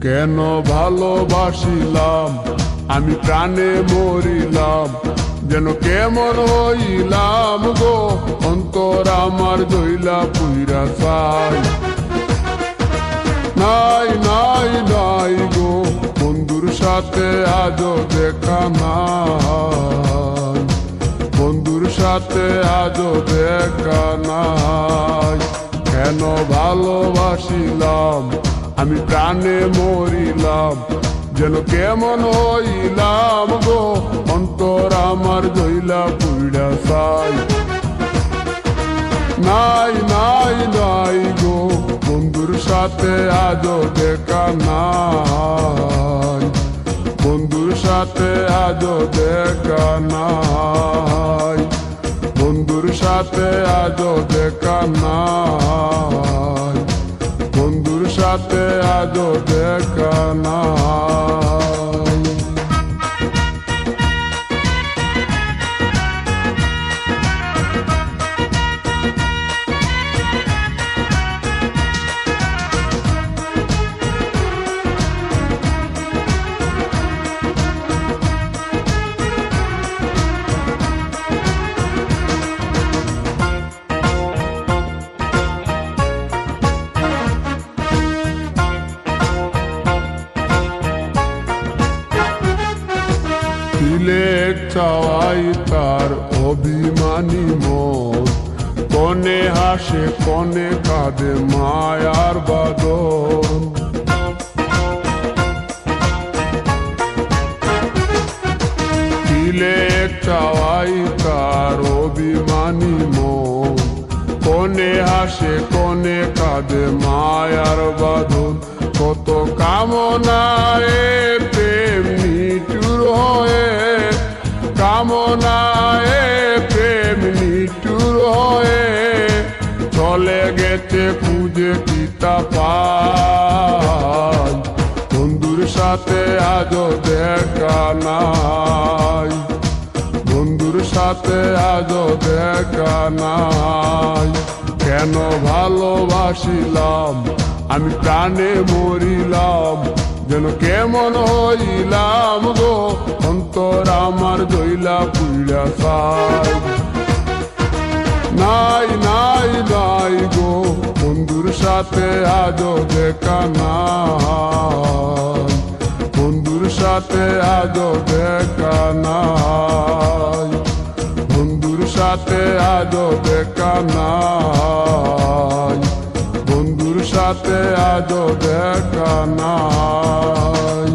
কেন ভালোবাসিলাম আমি প্রাণে মরিলাম, যেন কেমন হইলাম গো, অন্তর আমার জইলা পুইরা চাই। নাই নাই নাই গো, বন্ধুর সাথে আজও দেখা নাই, বন্ধুর সাথে আজও দেখা নাই। কেন ভালোবাসিলাম আমি প্রাণে মরিলাম, যেন কেমন হইলাম গো, অন্তর আমার জইলা পুইরা চাই। নাই নাই নাই গো, বন্ধুর সাথে আজও দেখা নাই, বন্ধুর সাথে আজও দেখা নাই, বন্ধুর সাথে আজও দেখা নাই, বন্ধুর সাথে আজও দেখা নাই। তিলেক চাওয়াই তার অভিমানী মন, কনে হাসে কনে কাঁদে মায়ার বাদন। তিলেক চাওয়াই তার অভিমানী মন, কনে হাসে কনে কাঁদে মায়ার বাদন। কত কামনায় প্রেম নিঠুর হয়ে, কামনায় প্রেম নিঠুর হয়ে, চলে গেছে খুঁজে কিতা পাই, বন্ধুর সাথে আজও দেখা নাই, বন্ধুর সাথে আজও দেখা নাই। কেন ভালোবাসিলাম আমি প্রাণে মরিলাম, যেন কেমন হইলাম গো, অন্তর আমার জইলা পুইরা চাই। নাই নাই নাই গো, বন্ধুর সাথে আজও দেখা নাই, বন্ধুর সাথে আজও দেখা নাই, বন্ধুর সাথে আজও দেখা নাই, বন্ধুর সাথে আজও দেখা নাই।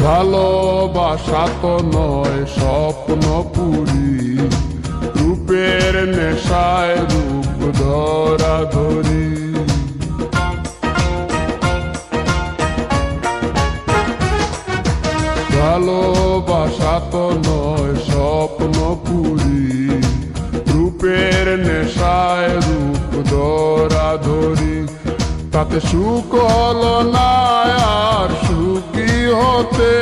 ভালোবাসা তো নয় স্বপ্ন পুরি, রূপের নেশায় রূপ ধরা ধরি। ভালোবাসা তো নয় স্বপ্ন পুরি, রূপের নেশায় রূপ ধরা ধরি। তাতে সুখ হলো না আর সুখী হতে,